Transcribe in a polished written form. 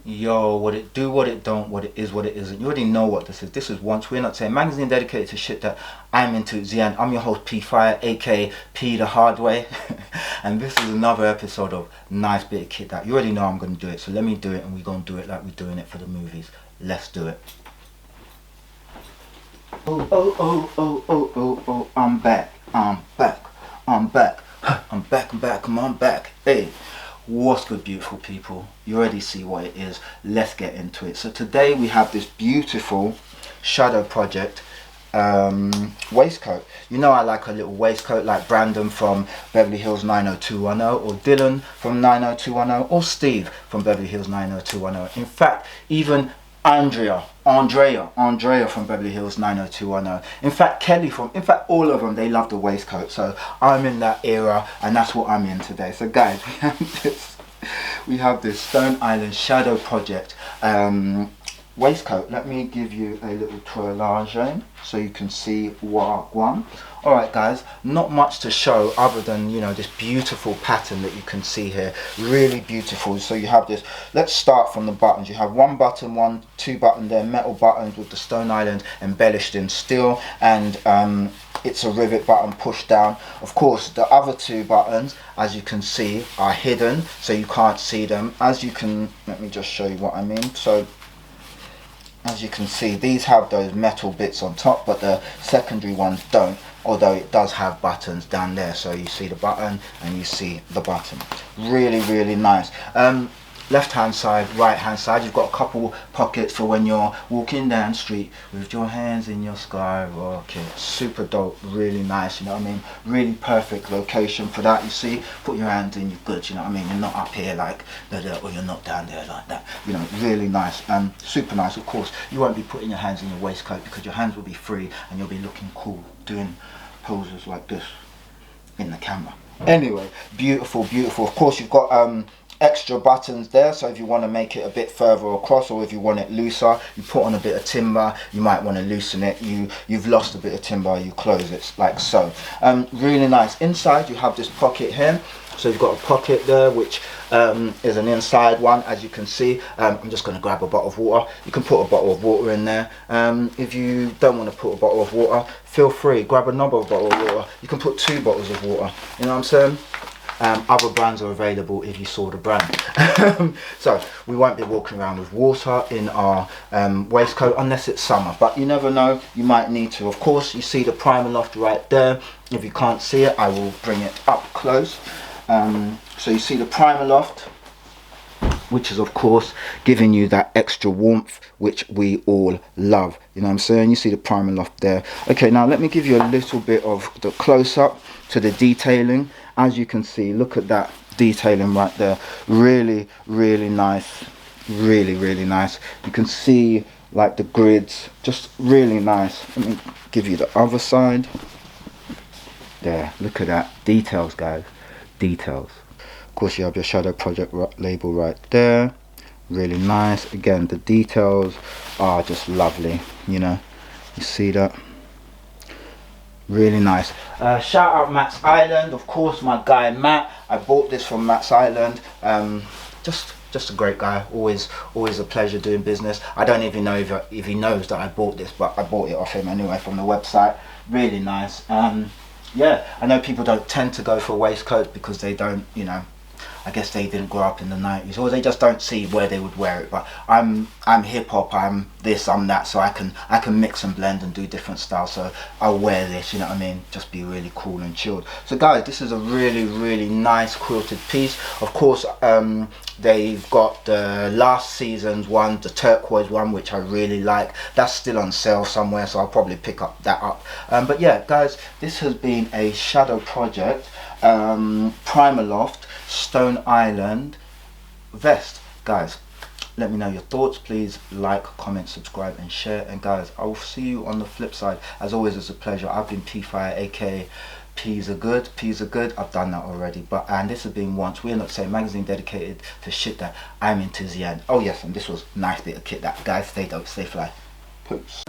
Yo, what it do, what it don't, what it is, what it isn't. You already know what this is. This is Once We're Not Saying, magazine dedicated to shit that I'm into. Zian, I'm your host P Fire, aka P the Hard Way. And this is another episode of Nice Bit of Kit That. You already know I'm going to do it, so let me do it, and we're going to do it like we're doing it for the movies. Let's do it. Oh, oh, oh, oh, oh, oh, oh, I'm back, I'm back, I'm back, I'm back, I'm back, I'm back. Hey. What's good, beautiful people? You already see what it is. Let's get into it. So today we have this beautiful shadow project waistcoat. You know I like a little waistcoat like Brandon from Beverly Hills 90210, or Dylan from 90210, or Steve from Beverly Hills 90210. In fact, even Andrea from Beverly Hills 90210. In fact, Kelly all of them, they love the waistcoat. So I'm in that era, and that's what I'm in today. So guys, we have this Stone Island Shadow Project waistcoat. Let me give you a little tourage so you can see what I want. Alright guys, not much to show other than, you know, this beautiful pattern that you can see here. Really beautiful. So you have this, let's start from the buttons. You have two button there, metal buttons with the Stone Island embellished in steel, and it's a rivet button push down. Of course, the other two buttons, as you can see, are hidden, so you can't see them. As you can, let me just show you what I mean. So as you can see, these have those metal bits on top, but the secondary ones don't, although it does have buttons down there. So you see the button and you see the button. Really, really nice. Left hand side, right hand side, you've got a couple pockets for when you're walking down the street with your hands in your skyrocket. Super dope, really nice, you know what I mean? Really perfect location for that. You see, put your hands in, you're good, you know what I mean? You're not up here like that, or you're not down there like that. You know, really nice, super nice. Of course, you won't be putting your hands in your waistcoat because your hands will be free and you'll be looking cool doing poses like this in the camera. Anyway, beautiful, beautiful. Of course, you've got extra buttons there, so if you want to make it a bit further across, or if you want it looser, you put on a bit of timber. You might want to loosen it. You've lost a bit of timber, you close it like so. Really nice. Inside you have this pocket here, so you've got a pocket there which is an inside one, as you can see. I'm just going to grab a bottle of water. You can put a bottle of water in there. If you don't want to put a bottle of water, feel free, grab another bottle of water. You can put 2 bottles of water, you know what I'm saying? Other brands are available if you saw the brand. So we won't be walking around with water in our waistcoat unless it's summer, but you never know, you might need to. Of course, you see the PrimaLoft right there. If you can't see it, I will bring it up close. So you see the PrimaLoft, which is of course giving you that extra warmth which we all love, you know what I'm saying? You see the PrimaLoft there. Okay, now let me give you a little bit of the close-up to the detailing. As you can see, look at that detailing right there. Really, really nice. Really, really nice. You can see like the grids, just really nice. Let me give you the other side. There, look at that. Details, guys. Details. Of course, you have your Shadow Project label right there. Really nice. Again, the details are just lovely, you know. You see that? Really nice. Shout out Matt's Island, of course, my guy Matt. I bought this from Matt's Island. Just a great guy. Always a pleasure doing business. I don't even know if he knows that I bought this, but I bought it off him anyway from the website. Really nice. Yeah, I know people don't tend to go for waistcoats because they don't, you know, I guess they didn't grow up in the 90s, or they just don't see where they would wear it. But I'm hip hop, I'm this, I'm that, so I can mix and blend and do different styles. So I'll wear this, you know what I mean, just be really cool and chilled. So guys, this is a really, really nice quilted piece. Of course, they've got the last season's one, the turquoise one, which I really like. That's still on sale somewhere, so I'll probably pick that up. But yeah guys, this has been a Shadow Project PrimaLoft Stone Island vest. Guys, let me know your thoughts. Please like, comment, subscribe and share. And guys, I will see you on the flip side. As always, it's a pleasure. I've been P Fire, aka P's are good. I've done that already. And this has been Once We're Not Saying, magazine dedicated to shit that I'm into. The end. Oh yes, and this was Nice Bit of Kit That. Guys, stay dope, stay fly. Peace.